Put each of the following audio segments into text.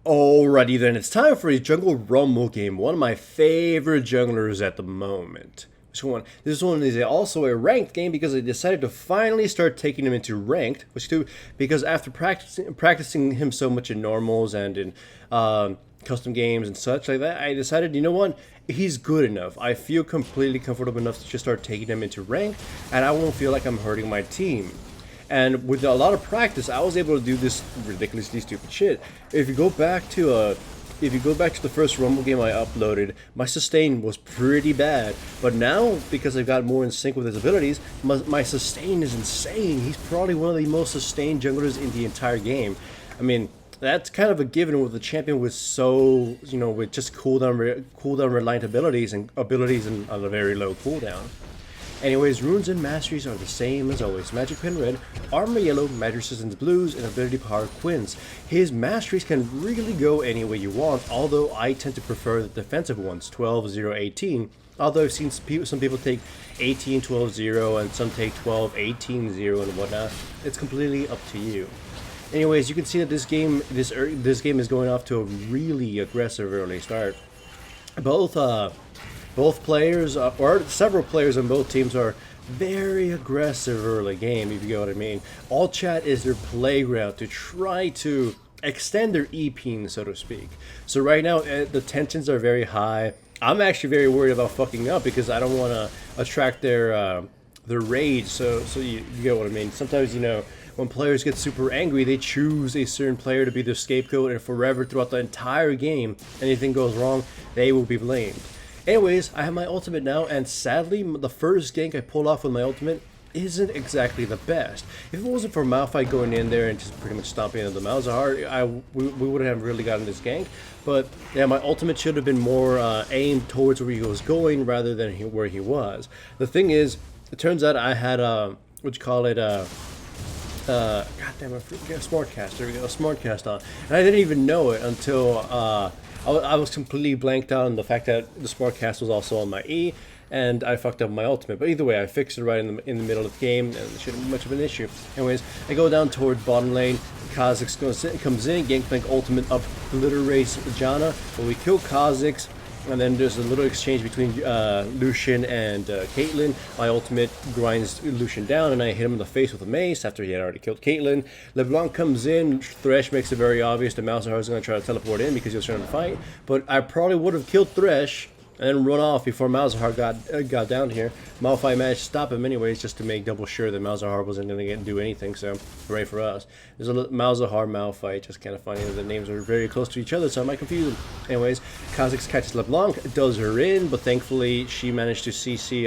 Alrighty then, it's time for a Jungle Rumble game, one of my favorite junglers at the moment. This one is also a ranked game because I decided to finally start taking him into ranked, because after practicing him so much in normals and in custom games and such like that, I decided, you know what, he's good enough. I feel completely comfortable enough to just start taking him into ranked, and I won't feel like I'm hurting my team. And with a lot of practice, I was able to do this ridiculously stupid shit. If you go back to the first Rumble game I uploaded, my sustain was pretty bad. But now, because I've got more in sync with his abilities, my sustain is insane. He's probably one of the most sustained junglers in the entire game. I mean, that's kind of a given with a champion with with just cooldown reliant abilities and on a very low cooldown. Anyways, runes and masteries are the same as always. Magic Pen Red, Armor Yellow, Magic Resistance Blues, and Ability Power Quins. His masteries can really go any way you want, although I tend to prefer the defensive ones, 12, 0, 18. Although I've seen some people take 18, 12, 0, and some take 12, 18, 0, and whatnot. It's completely up to you. Anyways, you can see that this game is going off to a really aggressive early start. Both players, or several players on both teams, are very aggressive early game, if you get what I mean. All chat is their playground to try to extend their EP, so to speak. So right now, the tensions are very high. I'm actually very worried about fucking up because I don't want to attract their rage. So you get what I mean. Sometimes, when players get super angry, they choose a certain player to be their scapegoat, and forever throughout the entire game, anything goes wrong, they will be blamed. Anyways, I have my ultimate now, and sadly, the first gank I pulled off with my ultimate isn't exactly the best. If it wasn't for Malphite going in there and just pretty much stomping into the Malzahar, we wouldn't have really gotten this gank. But yeah, my ultimate should have been more aimed towards where he was going rather than where he was. The thing is, it turns out I had goddamn, I forget, Smartcast. There we go, Smartcast on, and I didn't even know it until I was completely blanked out on the fact that the Smartcast was also on my E, and I fucked up my ultimate. But either way, I fixed it right in the middle of the game, and it shouldn't be much of an issue. Anyways, I go down towards bottom lane. Kha'Zix comes in, Gangplank ultimate obliterates Janna, but we kill Kha'Zix. And then there's a little exchange between Lucian and Caitlyn. My ultimate grinds Lucian down, and I hit him in the face with a mace after he had already killed Caitlyn. LeBlanc comes in. Thresh makes it very obvious that Malzahar is going to try to teleport in because he was trying to fight. But I probably would have killed Thresh and then run off before Malzahar got down here. Malphite managed to stop him anyways, just to make double sure that Malzahar wasn't going to do anything, so hooray for us. There's a Malzahar Malphite, just kind of funny that the names are very close to each other, so I might confuse them. Anyways, Kha'Zix catches LeBlanc, does her in, but thankfully she managed to CC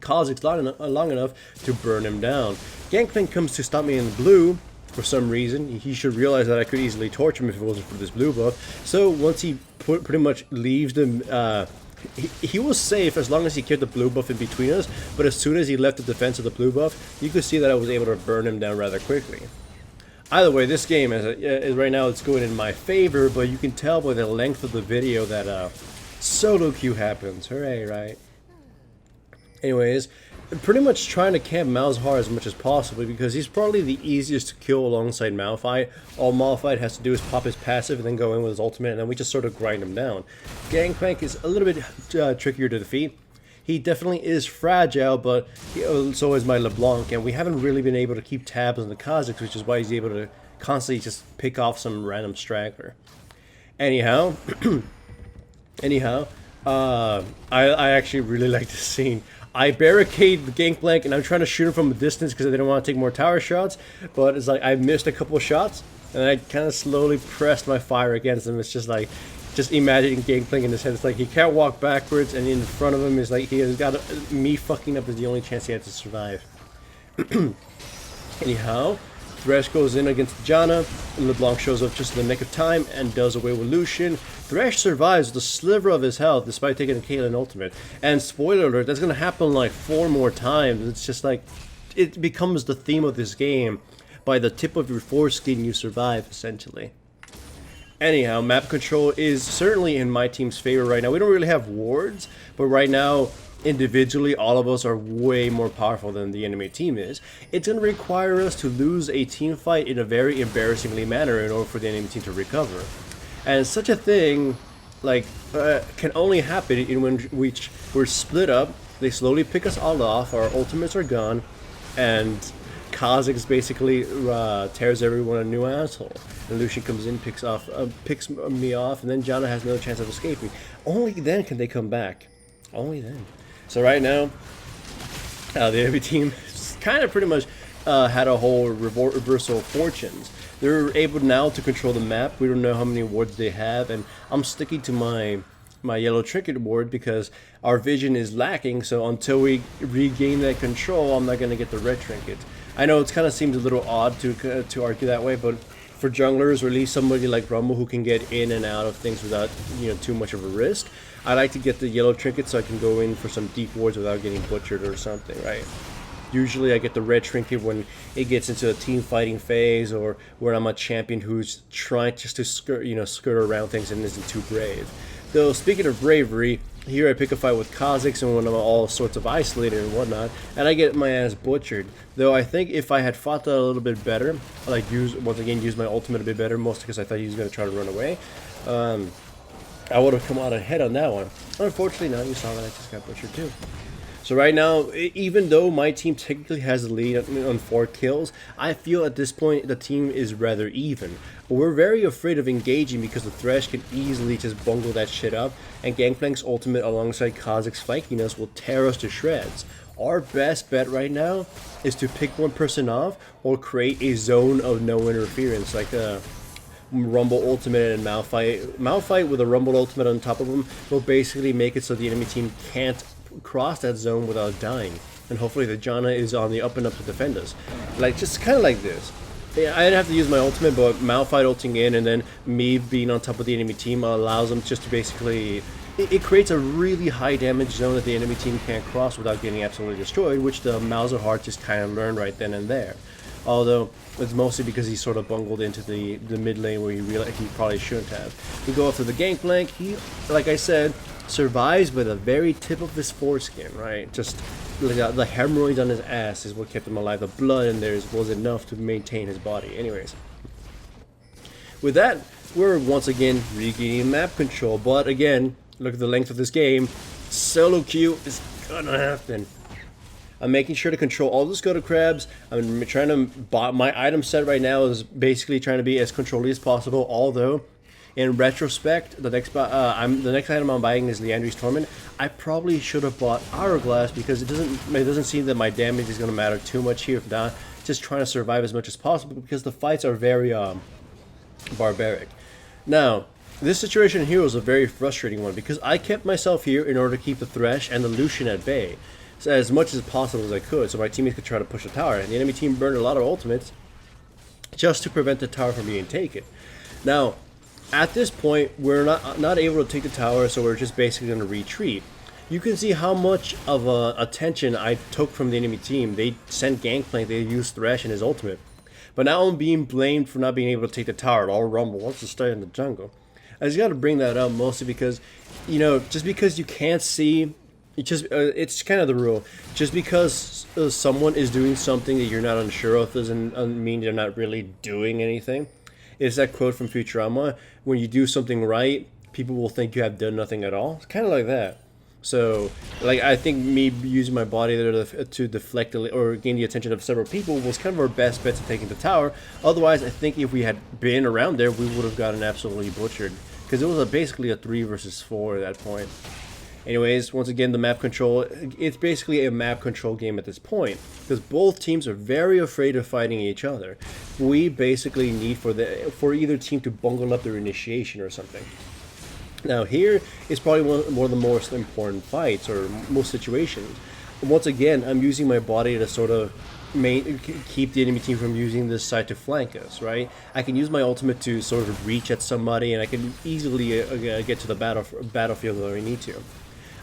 Kha'Zix long enough to burn him down. Gangplank comes to stop me in blue. For some reason, he should realize that I could easily torch him if it wasn't for this blue buff. So once he pretty much leaves them, he was safe as long as he kept the blue buff in between us. But as soon as he left the defense of the blue buff, you could see that I was able to burn him down rather quickly. Either way, this game is right now it's going in my favor, but you can tell by the length of the video that solo queue happens. Hooray, right? Anyways, I'm pretty much trying to camp Malzahar as much as possible because he's probably the easiest to kill alongside Malphite. All Malphite has to do is pop his passive and then go in with his ultimate, and then we just sort of grind him down. Gangplank is a little bit trickier to defeat. He definitely is fragile, but so is my LeBlanc, and we haven't really been able to keep tabs on the Kha'Zix, which is why he's able to constantly just pick off some random straggler. Anyhow, I actually really like this scene. I barricade the Gangplank and I'm trying to shoot him from a distance because I didn't want to take more tower shots, but it's like I missed a couple of shots and I kind of slowly pressed my fire against him. It's just like, just imagining Gangplank in his head. It's like he can't walk backwards, and in front of him is like he has got me fucking up is the only chance he had to survive. Anyhow, Thresh goes in against Janna, and LeBlanc shows up just in the nick of time and does away with Lucian. Thresh survives with a sliver of his health despite taking a Caitlyn ultimate. And spoiler alert, that's going to happen like 4 more times. It's just like, it becomes the theme of this game. By the tip of your foreskin, you survive, essentially. Anyhow, map control is certainly in my team's favor right now. We don't really have wards, but right now individually, all of us are way more powerful than the enemy team is. It's going to require us to lose a team fight in a very embarrassingly manner in order for the enemy team to recover. And such a thing, like, can only happen in when we're split up. They slowly pick us all off. Our ultimates are gone, and Kha'Zix basically tears everyone a new asshole. And Lucian comes in, picks me off, and then Janna has no chance of escaping. Only then can they come back. Only then. So right now, the enemy team kind of pretty much had a whole reversal of fortunes. They're able now to control the map. We don't know how many wards they have, and I'm sticking to my yellow trinket ward because our vision is lacking. So until we regain that control, I'm not gonna get the red trinket. I know it kind of seems a little odd to argue that way, but for junglers, or at least somebody like Rumble who can get in and out of things without too much of a risk, I like to get the yellow trinket so I can go in for some deep wards without getting butchered or something, right? Usually I get the red trinket when it gets into a team fighting phase, or where I'm a champion who's trying just to skirt around things and isn't too brave. Though, speaking of bravery, here I pick a fight with Kha'Zix and when I'm all sorts of isolated and whatnot, and I get my ass butchered. Though I think if I had fought that a little bit better, like use my ultimate a bit better, mostly because I thought he was going to try to run away, I would have come out ahead on that one. Unfortunately, now you saw that I just got butchered too. So right now, even though my team technically has the lead on 4 kills, I feel at this point the team is rather even. But we're very afraid of engaging because the Thresh can easily just bungle that shit up, and Gangplank's ultimate alongside Kha'Zix flanking us will tear us to shreds. Our best bet right now is to pick one person off or create a zone of no interference, like Rumble ultimate and Malphite. Malphite with a Rumble ultimate on top of him will basically make it so the enemy team can't cross that zone without dying, and hopefully the Janna is on the up and up to defend us. Like, just kind of like this. Yeah, I didn't have to use my ultimate, but Malphite ulting in and then me being on top of the enemy team allows them just to basically... It creates a really high damage zone that the enemy team can't cross without getting absolutely destroyed, which the Malzahar just kind of learned right then and there. Although, it's mostly because he sort of bungled into the mid lane where he probably shouldn't have. We go after the Gangplank. He, like I said, survives by the very tip of his foreskin, right? Just the hemorrhoids on his ass is what kept him alive. The blood in there was enough to maintain his body. Anyways, with that, we're once again regaining map control. But again, look at the length of this game. Solo queue is gonna happen. I'm making sure to control all the Scuttle Crabs. I'm trying to buy my item set right now is basically trying to be as controlly as possible. Although, in retrospect, the next item I'm buying is Liandry's Torment. I probably should have bought Hourglass because it doesn't seem that my damage is going to matter too much here. If not, just trying to survive as much as possible because the fights are very barbaric. Now, this situation here was a very frustrating one because I kept myself here in order to keep the Thresh and the Lucian at bay, so as much as possible as I could, so my teammates could try to push the tower. And the enemy team burned a lot of ultimates just to prevent the tower from being taken. Now, at this point, we're not able to take the tower, so we're just basically going to retreat. You can see how much of attention I took from the enemy team. They sent Gangplank, they used Thresh and his ultimate. But now I'm being blamed for not being able to take the tower. All Rumble wants to stay in the jungle. I just got to bring that up mostly because, just because you can't see, it's kind of the rule. Just because someone is doing something that you're not unsure of doesn't mean they're not really doing anything. It's that quote from Futurama, when you do something right, people will think you have done nothing at all. It's kind of like that. So, I think me using my body there to deflect or gain the attention of several people was kind of our best bet to taking the tower. Otherwise, I think if we had been around there, we would have gotten absolutely butchered. Because it was basically a 3 versus 4 at that point. Anyways, once again, the map control, it's basically a map control game at this point, because both teams are very afraid of fighting each other. We basically need for either team to bungle up their initiation or something. Now here is probably one of the most important fights, or most situations. Once again, I'm using my body to sort of keep the enemy team from using this side to flank us, right? I can use my ultimate to sort of reach at somebody, and I can easily get to the battlefield where I need to.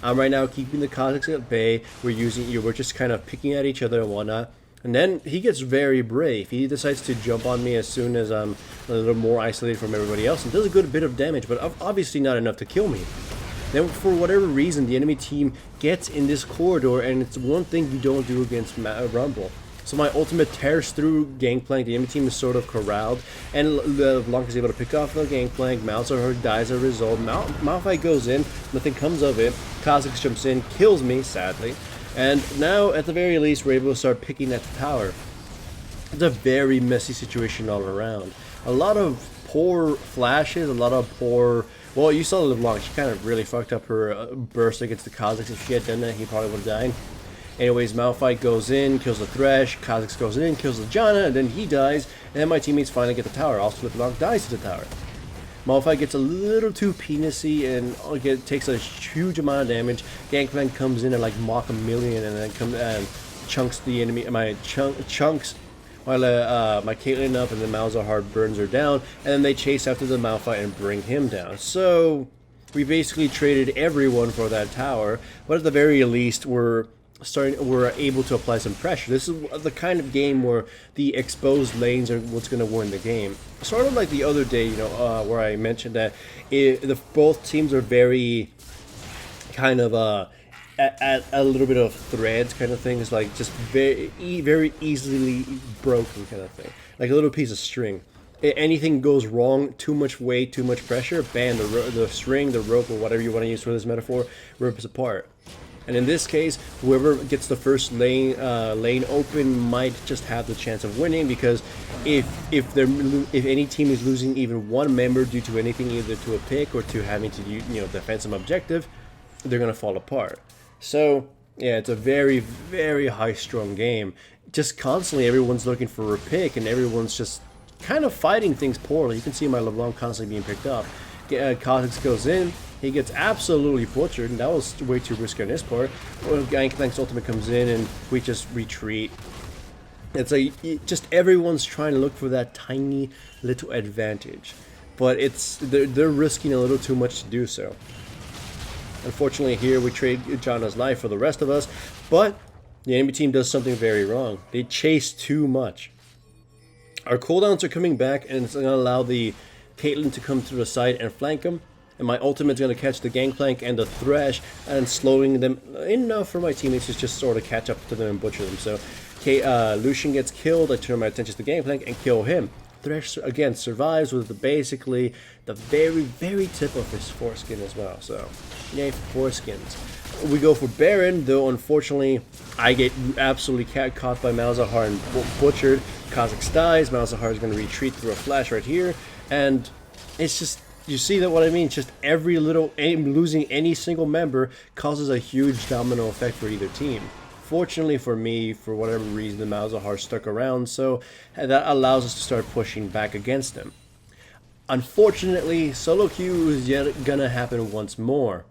I'm right now keeping the Kha'Zix at bay. We're just kind of picking at each other and whatnot. And then he gets very brave. He decides to jump on me as soon as I'm a little more isolated from everybody else, and does a good bit of damage, but obviously not enough to kill me. Then for whatever reason, the enemy team gets in this corridor, and it's one thing you don't do against Rumble. So my ultimate tears through Gangplank, the enemy team is sort of corralled, and LeBlanc is able to pick off the Gangplank, Malzahar dies as a result, Malphite goes in, nothing comes of it, Kha'Zix jumps in, kills me, sadly, and now at the very least we're able to start picking at the tower. It's a very messy situation all around. A lot of poor flashes, a lot of poor... Well, you saw LeBlanc, she kind of really fucked up her burst against the Kha'Zix. If she had done that, he probably would have died. Anyways, Malphite goes in, kills the Thresh, Kha'Zix goes in, kills the Janna, and then he dies, and then my teammates finally get the tower. Also, LeBlanc dies to the tower. Malphite gets a little too penisy and takes a huge amount of damage. Gangplank comes in at like Mach 1,000,000 and then comes and chunks the enemy, chunks my Caitlyn up, and then Malzahar burns her down, and then they chase after the Malphite and bring him down. So we basically traded everyone for that tower, but at the very least we're able to apply some pressure. This is the kind of game where the exposed lanes are what's going to win the game. Sort of like the other day, you know, where I mentioned that both teams are very kind of at a little bit of threads kind of thing. It's like just very easily broken kind of thing, like a little piece of string. Anything goes wrong, too much weight, too much pressure, bam, the string, the rope, or whatever you want to use for this metaphor, rips apart. And in this case, whoever gets the first lane open might just have the chance of winning, because if any team is losing even one member due to anything, either to a pick or to having to defend some objective, they're gonna fall apart. So yeah, it's a very, very high-strung game. Just constantly, everyone's looking for a pick, and everyone's just kind of fighting things poorly. You can see my LeBlanc constantly being picked up. Kha'Zix goes in. He gets absolutely butchered, and that was way too risky on his part. Well, Gangplank's ultimate comes in, and we just retreat. It's like just everyone's trying to look for that tiny little advantage, but they're risking a little too much to do so. Unfortunately, here we trade Janna's life for the rest of us, but the enemy team does something very wrong. They chase too much. Our cooldowns are coming back, and it's going to allow the Caitlyn to come to the side and flank them. And my ultimate's going to catch the Gangplank and the Thresh, and slowing them enough for my teammates to just sort of catch up to them and butcher them. So Lucian gets killed, I turn my attention to the Gangplank and kill him. Thresh, again, survives with basically the very, very tip of his foreskin as well. So, yay for foreskins. We go for Baron, though unfortunately I get absolutely caught by Malzahar and butchered. Kha'Zix dies, Malzahar is going to retreat through a flash right here, and it's just... You see that what I mean? It's just losing any single member causes a huge domino effect for either team. Fortunately for me, for whatever reason, the Malzahar stuck around, so that allows us to start pushing back against them. Unfortunately, solo queue is yet gonna happen once more.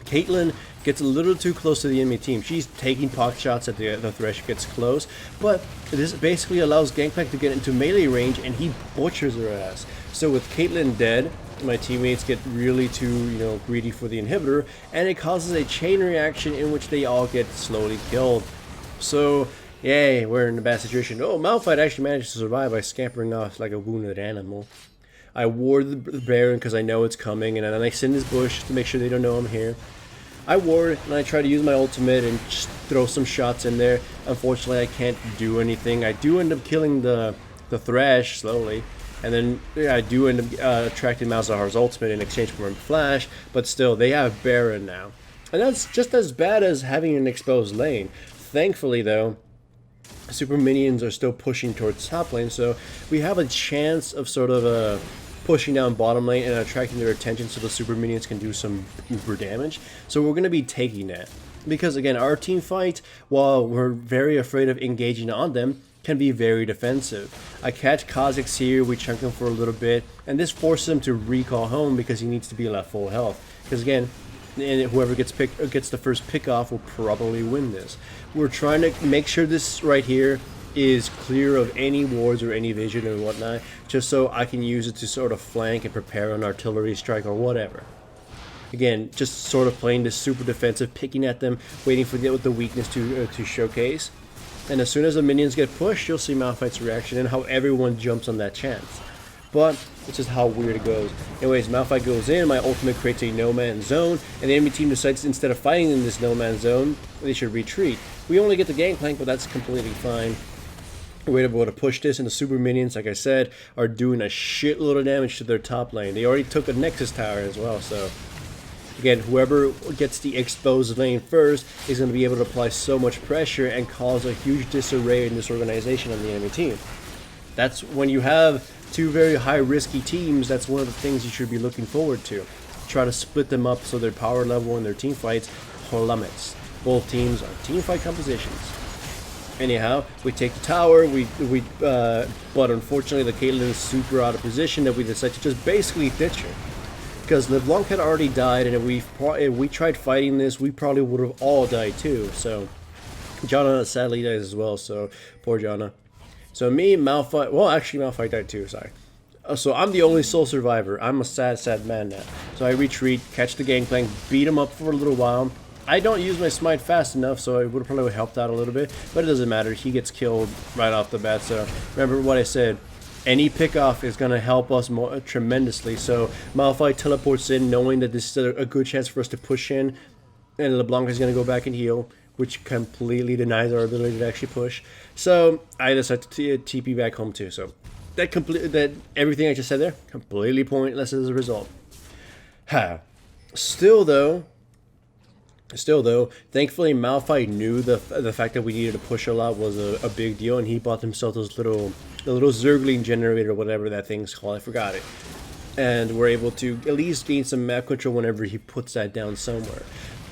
Caitlyn gets a little too close to the enemy team. She's taking pot shots at the Thresh gets close, but this basically allows Gangplank to get into melee range, and he butchers her ass. So with Caitlyn dead, my teammates get really too, greedy for the inhibitor, and it causes a chain reaction in which they all get slowly killed. So, yay, we're in a bad situation. Oh, Malphite actually managed to survive by scampering off like a wounded animal. I ward the Baron because I know it's coming, and then I send this bush to make sure they don't know I'm here. I ward, and I try to use my ultimate and just throw some shots in there. Unfortunately, I can't do anything. I do end up killing the Thresh slowly, and then I do end up attracting Malzahar's ultimate in exchange for a flash, but still, they have Baron now. And that's just as bad as having an exposed lane. Thankfully, though, super minions are still pushing towards top lane, so we have a chance of sort of pushing down bottom lane and attracting their attention so the super minions can do some uber damage. So we're going to be taking that. Because again, our team fight, while we're very afraid of engaging on them, can be very defensive. I catch Kha'Zix here, we chunk him for a little bit, and this forces him to recall home because he needs to be at full health. Because again, whoever gets the first pick off will probably win this. We're trying to make sure this right here is clear of any wards or any vision or whatnot, just so I can use it to sort of flank and prepare an artillery strike or whatever. Again, just sort of playing this super defensive, picking at them, waiting for the weakness to showcase. And as soon as the minions get pushed, you'll see Malphite's reaction and how everyone jumps on that chance. but it's just how weird it goes. Anyways, Malphite goes in, my ultimate creates a no man's zone, and the enemy team decides instead of fighting in this no man's zone, they should retreat. We only get the gangplank, but that's completely fine. We're able to push this, and the super minions, like I said, are doing a shitload of damage to their top lane. They already took a Nexus tower as well, so again, whoever gets the exposed lane first is going to be able to apply so much pressure and cause a huge disarray and disorganization on the enemy team. That's when you have two very high risky teams, that's one of the things you should be looking forward to. Try to split them up so their power level and their team fights plummets. Both teams are team fight compositions. Anyhow, we take the tower, but unfortunately the Caitlyn is super out of position that we decide to just basically ditch her. Because LeBlanc had already died, and if we tried fighting this, we probably would have all died too. So, Janna sadly dies as well, so poor Janna. So me, Malphite, well actually Malphite died too, sorry. So I'm the only sole survivor. I'm a sad, sad man now. So I retreat, catch the gangplank, beat him up for a little while. I don't use my smite fast enough, so it would have probably helped out a little bit, but it doesn't matter. He gets killed right off the bat, so remember what I said. Any pickoff is going to help us tremendously, so Malphite teleports in knowing that this is a good chance for us to push in, and LeBlanc is going to go back and heal, which completely denies our ability to actually push. So I decide to TP back home too, so that everything I just said there, completely pointless as a result. Still though, thankfully Malphite knew the fact that we needed to push a lot was a big deal, and he bought himself the little Zergling generator, whatever that thing's called, I forgot it. And we're able to at least gain some map control whenever he puts that down somewhere.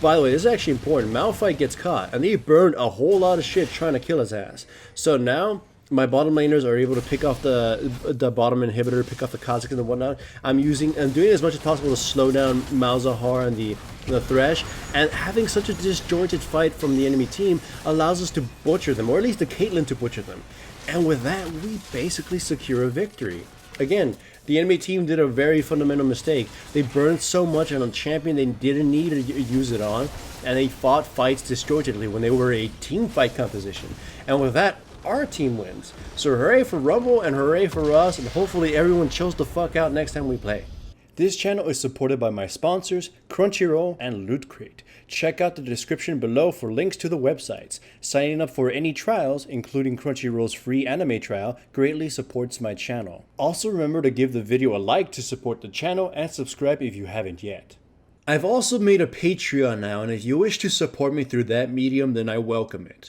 By the way, this is actually important. Malphite gets caught, and he burned a whole lot of shit trying to kill his ass. So now my bottom laners are able to pick off the bottom inhibitor, pick off the Kha'Zix and whatnot. I'm doing as much as possible to slow down Malzahar and the Thresh, and having such a disjointed fight from the enemy team allows us to butcher them, or at least the Caitlyn to butcher them. And with that, we basically secure a victory. Again, the enemy team did a very fundamental mistake. They burned so much on a champion they didn't need to use it on, and they fought fights disjointedly when they were a team fight composition. And with that, our team wins. So hooray for Rumble and hooray for us, and hopefully everyone chills the fuck out next time we play. This channel is supported by my sponsors, Crunchyroll and Loot Crate. Check out the description below for links to the websites. Signing up for any trials, including Crunchyroll's free anime trial, greatly supports my channel. Also remember to give the video a like to support the channel, and subscribe if you haven't yet. I've also made a Patreon now, and if you wish to support me through that medium, then I welcome it.